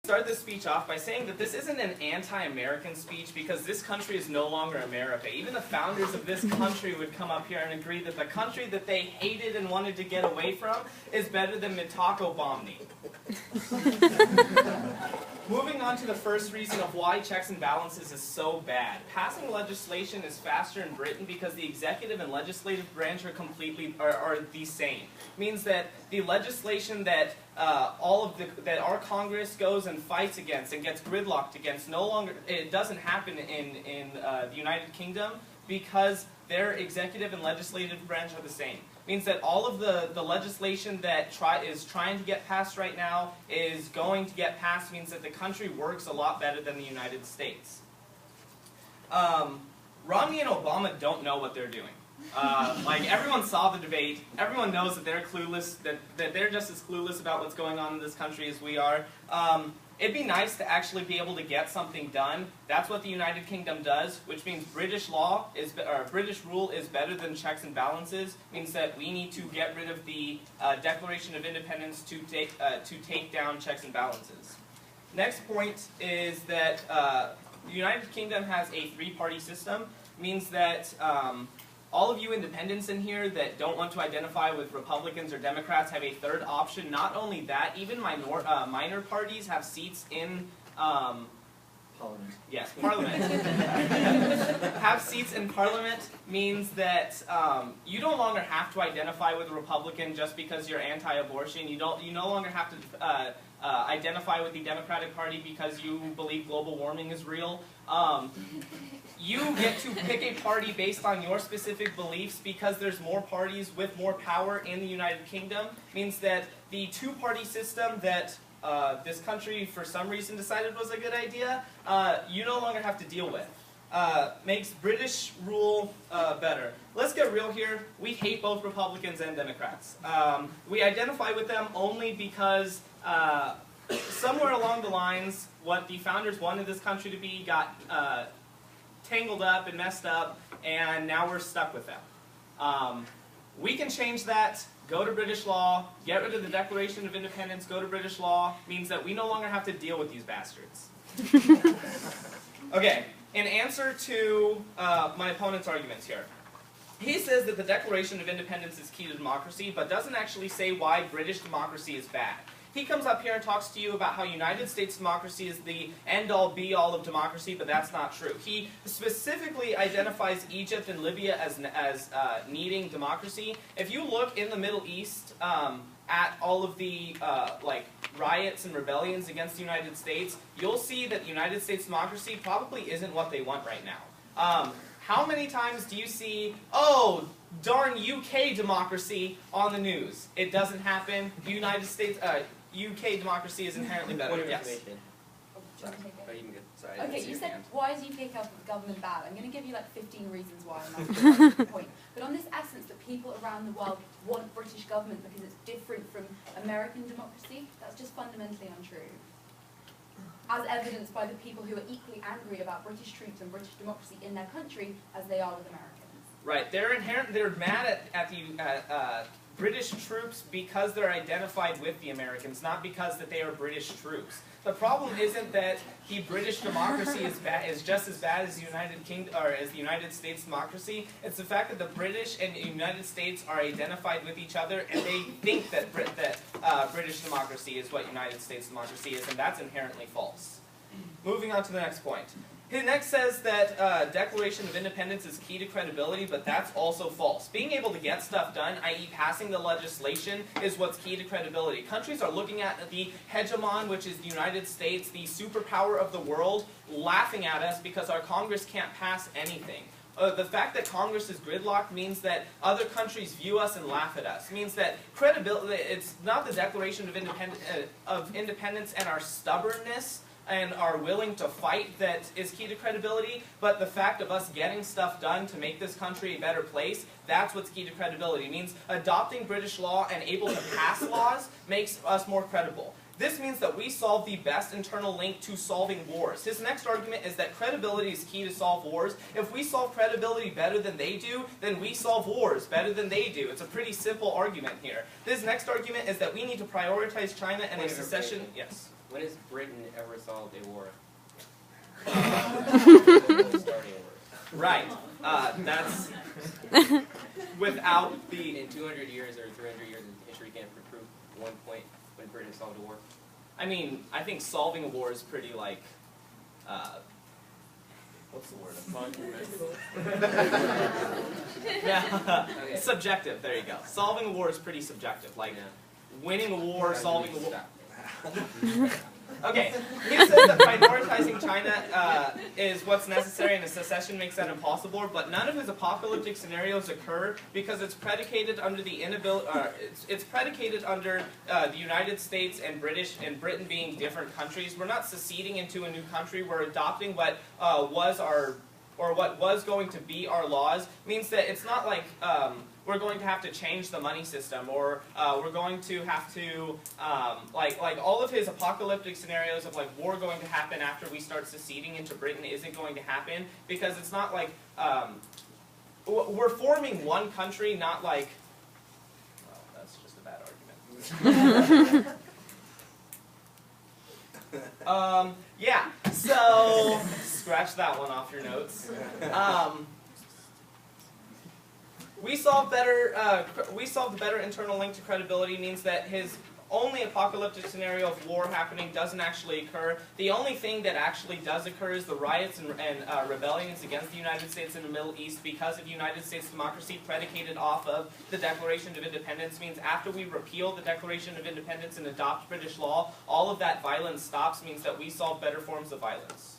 Start this speech off by saying that this isn't an anti-American speech because this country is no longer America. Even the founders of this country would come up here and agree that the country that they hated and wanted to get away from is better than Mitako Bomni. Moving on to the first reason of why checks and balances is so bad. Passing legislation is faster in Britain because the executive and legislative branch are the same. It means that the legislation that that our Congress goes and fights against and gets gridlocked against it doesn't happen in the United Kingdom because their executive and legislative branch are the same. Means that all of the legislation that is trying to get passed right now is going to get passed. Means that the country works a lot better than the United States. Romney and Obama don't know what they're doing. Like, everyone saw the debate. Everyone knows that they're clueless, that they're just as clueless about what's going on in this country as we are. It'd be nice to actually be able to get something done. That's what the United Kingdom does, which means British rule is better than checks and balances. Means that we need to get rid of the Declaration of Independence to take down checks and balances. Next point is that the United Kingdom has a three-party system. Means that all of you independents in here that don't want to identify with Republicans or Democrats have a third option. Not only that, even minor parties have seats in Parliament. Yes, Parliament. Have seats in Parliament means that you no longer have to identify with a Republican just because you're anti-abortion. You no longer have to identify with the Democratic Party because you believe global warming is real. You get to pick a party based on your specific beliefs because there's more parties with more power in the United Kingdom. Means that the two-party system that this country for some reason decided was a good idea, you no longer have to deal with. Makes British rule better. Let's get real here. We hate both Republicans and Democrats. We identify with them only because somewhere along the lines, what the founders wanted this country to be got tangled up and messed up, and now we're stuck with them. We can change that. Go to British law, get rid of the Declaration of Independence, go to British law, means that we no longer have to deal with these bastards. Okay, in answer to my opponent's arguments here, he says that the Declaration of Independence is key to democracy, but doesn't actually say why British democracy is bad. He comes up here and talks to you about how United States democracy is the end-all, be-all of democracy, but that's not true. He specifically identifies Egypt and Libya as needing democracy. If you look in the Middle East at all of the riots and rebellions against the United States, you'll see that the United States democracy probably isn't what they want right now. How many times do you see, oh, darn UK democracy on the news? It doesn't happen. The United States, UK democracy is inherently better. Yes. Sorry. Okay, you said, why is UK government bad? I'm going to give you like 15 reasons why, and that's the point. But on this essence that people around the world want British government because it's different from American democracy, that's just fundamentally untrue. As evidenced by the people who are equally angry about British troops and British democracy in their country as they are with Americans. Right, they're mad at the British troops because they're identified with the Americans, not because that they are British troops. The problem isn't that the British democracy is just as bad as the United Kingdom or as the United States democracy. It's the fact that the British and the United States are identified with each other, and they think that British democracy is what United States democracy is, and that's inherently false. Moving on to the next point. He next says that Declaration of Independence is key to credibility, but that's also false. Being able to get stuff done, i.e. passing the legislation, is what's key to credibility. Countries are looking at the hegemon, which is the United States, the superpower of the world, laughing at us because our Congress can't pass anything. The fact that Congress is gridlocked means that other countries view us and laugh at us. It means that credibility, it's not the Declaration of Independence and our stubbornness and are willing to fight that is key to credibility, but the fact of us getting stuff done to make this country a better place, that's what's key to credibility. It means adopting British law and able to pass laws makes us more credible. This means that we solve the best internal link to solving wars. His next argument is that credibility is key to solve wars. If we solve credibility better than they do, then we solve wars better than they do. It's a pretty simple argument here. His next argument is that we need to prioritize China and a secession... Yes? When has Britain ever solved a war? Starting a war. Right. That's without the... In 200 years or 300 years in history, can't prove one point when Britain solved a war. I mean, I think solving a war is pretty, like, what's the word? Yeah. Okay. Subjective, there you go. Solving a war is pretty subjective. Like, winning a war, solving a war. Okay, he says that prioritizing China is what's necessary and a secession makes that impossible, but none of his apocalyptic scenarios occur because it's predicated under the inability, it's predicated under the United States and Britain being different countries. We're not seceding into a new country, we're adopting what was going to be our laws. Means that it's not like we're going to have to change the money system, or we're going to have to, like all of his apocalyptic scenarios of like war going to happen after we start seceding into Britain isn't going to happen, because it's not like, we're forming one country, not like, well, that's just a bad argument. Yeah, so, scratch that one off your notes. We solve the better internal link to credibility means that his only apocalyptic scenario of war happening doesn't actually occur. The only thing that actually does occur is the riots and rebellions against the United States in the Middle East because of United States democracy predicated off of the Declaration of Independence. Means after we repeal the Declaration of Independence and adopt British law, all of that violence stops, means that we solve better forms of violence.